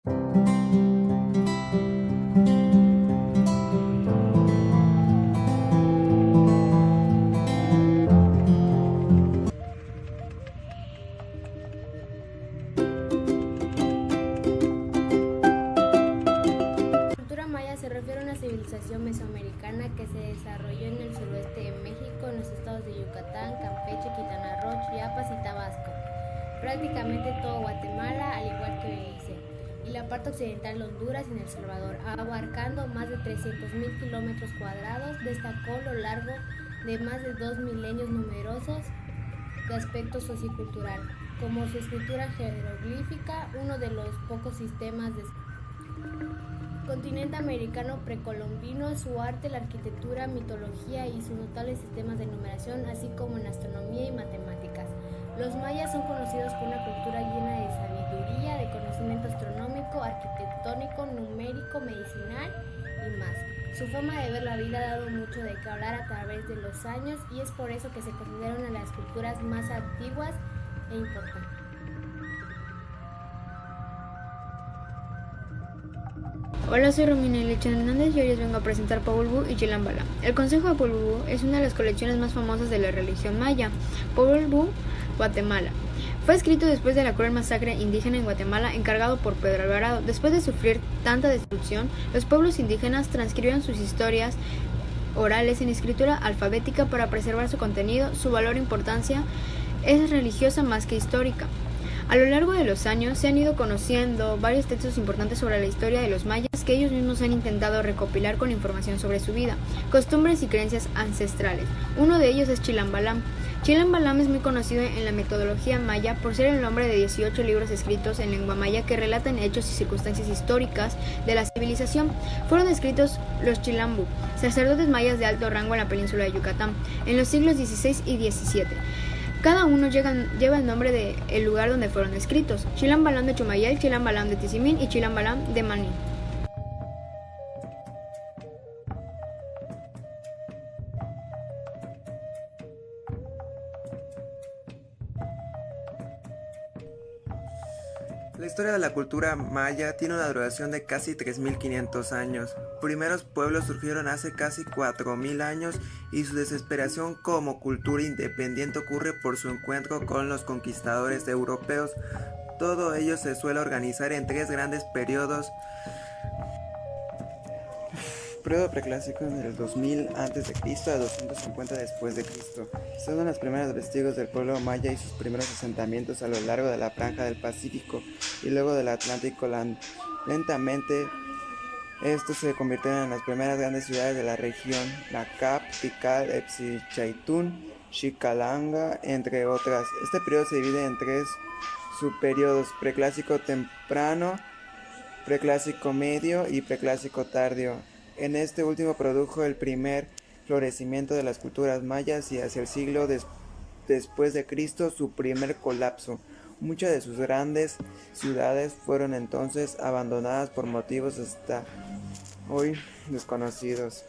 La cultura maya se refiere a una civilización mesoamericana que se desarrolló en el suroeste de México, en los estados de Yucatán, Campeche, Quintana Roo, Chiapas y Tabasco, prácticamente todo Guatemala, al igual que Belice, y la parte occidental de Honduras y en El Salvador, abarcando más de 300.000 kilómetros cuadrados. Destacó a lo largo de más de 2 milenios numerosos de aspecto sociocultural, como su escritura jeroglífica, uno de los pocos sistemas de continente americano precolombino, su arte, la arquitectura, mitología y sus notables sistemas de numeración, así como en astronomía y matemáticas. Los mayas son conocidos por una cultura llena de sabiduría, de conocimiento astronómico, arquitectónico, numérico, medicinal y más. Su forma de ver la vida ha dado mucho de qué hablar a través de los años y es por eso que se considera una de las culturas más antiguas e importantes. Hola, soy Romina Ilich Hernández y hoy les vengo a presentar Popol Vuh y Chilam Balam. El Consejo de Popol Vuh es una de las colecciones más famosas de la religión maya. Popol Vuh, Guatemala. Fue escrito después de la cruel masacre indígena en Guatemala encargado por Pedro Alvarado. Después de sufrir tanta destrucción, los pueblos indígenas transcribieron sus historias orales en escritura alfabética para preservar su contenido. Su valor e importancia es religiosa más que histórica. A lo largo de los años se han ido conociendo varios textos importantes sobre la historia de los mayas que ellos mismos han intentado recopilar con información sobre su vida, costumbres y creencias ancestrales. Uno de ellos es Chilam Balam. Chilam Balam es muy conocido en la metodología maya por ser el nombre de 18 libros escritos en lengua maya que relatan hechos y circunstancias históricas de la civilización. Fueron escritos los Chilambu, sacerdotes mayas de alto rango en la península de Yucatán, en los siglos XVI y XVII. Cada uno lleva el nombre del lugar donde fueron escritos: Chilam Balam de Chumayel, Chilam Balam de Tizimín y Chilam Balam de Maní. La historia de la cultura maya tiene una duración de casi 3.500 años. Primeros pueblos surgieron hace casi 4.000 años y su desesperación como cultura independiente ocurre por su encuentro con los conquistadores europeos. Todo ello se suele organizar en tres grandes periodos. Periodo preclásico del 2000 a.C. a 250 después de Cristo. Son los primeros vestigos del pueblo maya y sus primeros asentamientos a lo largo de la franja del Pacífico y luego del Atlántico. Lentamente estos se convirtieron en las primeras grandes ciudades de la región: Nacap, Tikal, Epsichaitún, Xicalanga, entre otras. Este periodo se divide en tres subperiodos: preclásico temprano, preclásico medio y preclásico tardío. En este último produjo el primer florecimiento de las culturas mayas y hacia el siglo después de Cristo su primer colapso. Muchas de sus grandes ciudades fueron entonces abandonadas por motivos hasta hoy desconocidos.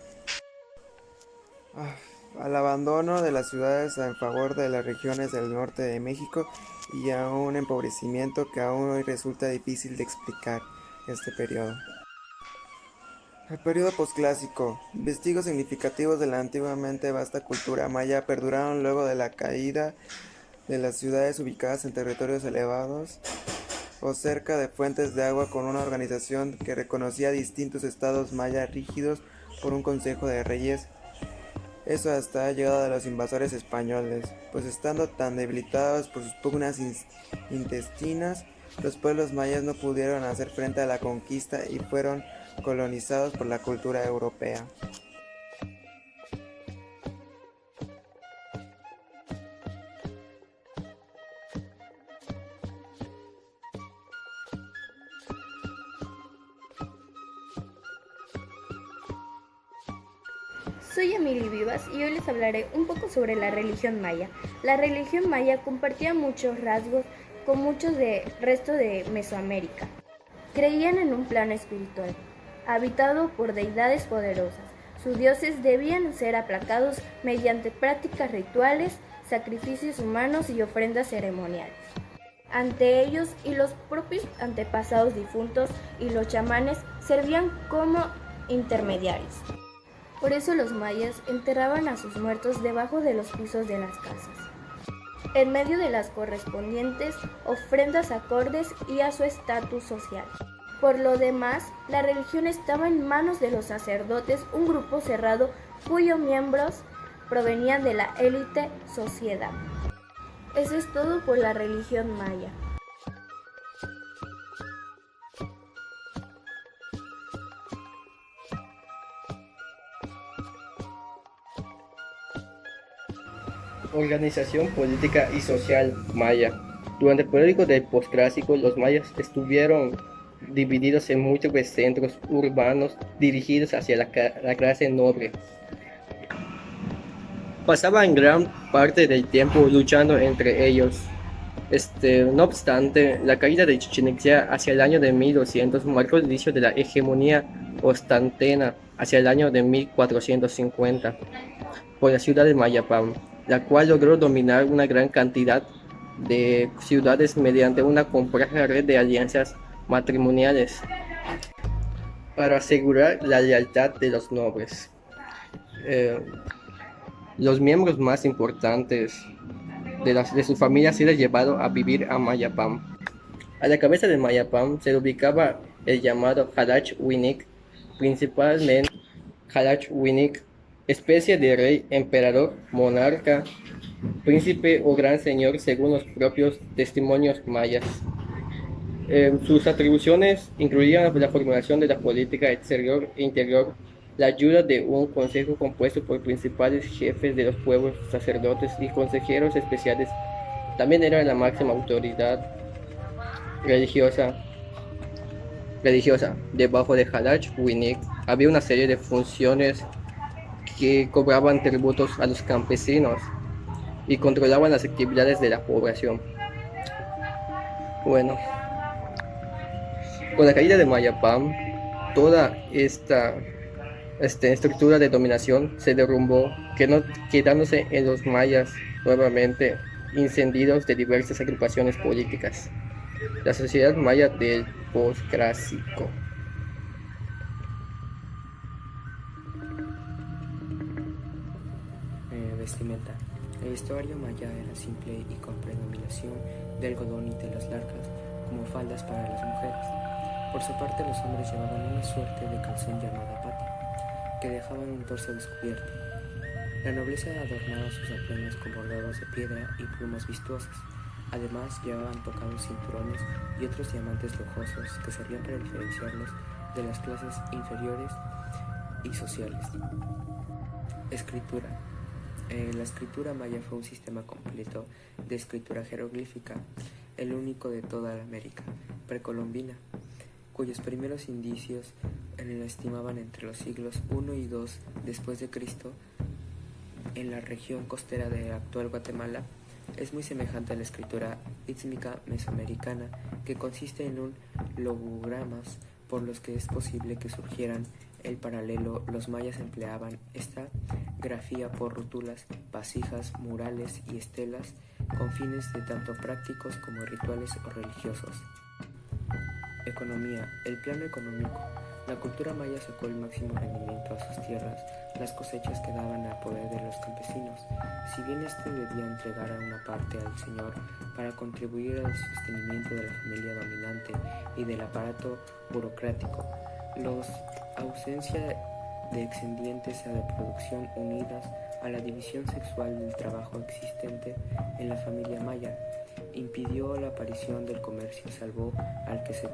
Al abandono de las ciudades en favor de las regiones del norte de México y a un empobrecimiento que aún hoy resulta difícil de explicar este periodo. El periodo posclásico. Vestigos significativos de la antiguamente vasta cultura maya perduraron luego de la caída de las ciudades ubicadas en territorios elevados o cerca de fuentes de agua, con una organización que reconocía distintos estados mayas rígidos por un consejo de reyes. Eso hasta llegado a los invasores españoles, pues estando tan debilitados por sus pugnas intestinas, los pueblos mayas no pudieron hacer frente a la conquista y fueron colonizados por la cultura europea. Soy Emily Vivas y hoy les hablaré un poco sobre la religión maya. La religión maya compartía muchos rasgos con muchos del resto de Mesoamérica. Creían en un plano espiritual, habitado por deidades poderosas. Sus dioses debían ser aplacados mediante prácticas rituales, sacrificios humanos y ofrendas ceremoniales. Ante ellos y los propios antepasados difuntos y los chamanes servían como intermediarios. Por eso los mayas enterraban a sus muertos debajo de los pisos de las casas, en medio de las correspondientes ofrendas acordes y a su estatus social. Por lo demás, la religión estaba en manos de los sacerdotes, un grupo cerrado cuyos miembros provenían de la élite sociedad. Eso es todo por la religión maya. Organización política y social maya. Durante el periodo del posclásico, los mayas estuvieron divididos en múltiples centros urbanos dirigidos hacia la clase noble. Pasaban gran parte del tiempo luchando entre ellos. No obstante, la caída de Chichén Itzá hacia el año de 1200 marcó el inicio de la hegemonía ostantena hacia el año de 1450 por la ciudad de Mayapam, la cual logró dominar una gran cantidad de ciudades mediante una compleja red de alianzas matrimoniales para asegurar la lealtad de los nobles. Los miembros más importantes de su familia se les llevaron a vivir a Mayapam. A la cabeza de Mayapam se ubicaba el llamado Halach Winik, principalmente Halach Winik, especie de rey, emperador, monarca, príncipe o gran señor según los propios testimonios mayas. Sus atribuciones incluían la formulación de la política exterior e interior, la ayuda de un consejo compuesto por principales jefes de los pueblos, sacerdotes y consejeros especiales. También era la máxima autoridad religiosa. Debajo de Halach Winik había una serie de funciones que cobraban tributos a los campesinos y controlaban las actividades de la población. Bueno, con la caída de Mayapam, toda esta estructura de dominación se derrumbó, quedándose en los mayas nuevamente incendidos de diversas agrupaciones políticas. La sociedad maya del posclásico. Vestimenta. El vestuario maya era simple y con predominación de algodón y telas largas, como faldas para las mujeres. Por su parte, los hombres llevaban una suerte de calzón llamada pata, que dejaban un torso descubierto. La nobleza adornaba sus atuendos con bordados de piedra y plumas vistuosas. Además, llevaban tocados cinturones y otros diamantes lujosos que servían para diferenciarlos de las clases inferiores y sociales. Escritura. La escritura maya fue un sistema completo de escritura jeroglífica, el único de toda la América precolombina, cuyos primeros indicios la estimaban entre los siglos I y II después de Cristo. En la región costera de actual Guatemala es muy semejante a la escritura ítmica mesoamericana, que consiste en logogramas por los que es posible que surgieran el paralelo. Los mayas empleaban esta grafía por rótulas, vasijas, murales y estelas con fines de tanto prácticos como rituales o religiosos. Economía. El plano económico. La cultura maya sacó el máximo rendimiento a sus tierras. Las cosechas quedaban a poder de los campesinos, si bien éste debía entregar a una parte al señor para contribuir al sostenimiento de la familia dominante y del aparato burocrático. La ausencia de excedentes a la producción unidas a la división sexual del trabajo existente en la familia maya impidió la aparición del comercio, salvo al que se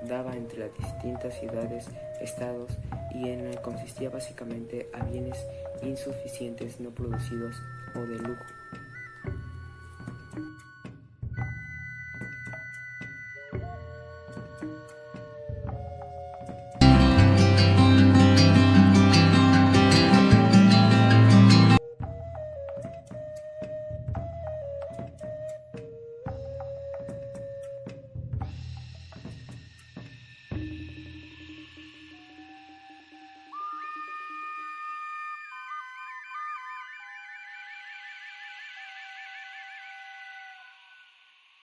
daba entre las distintas ciudades, estados, y en el que consistía básicamente a bienes insuficientes no producidos o de lujo.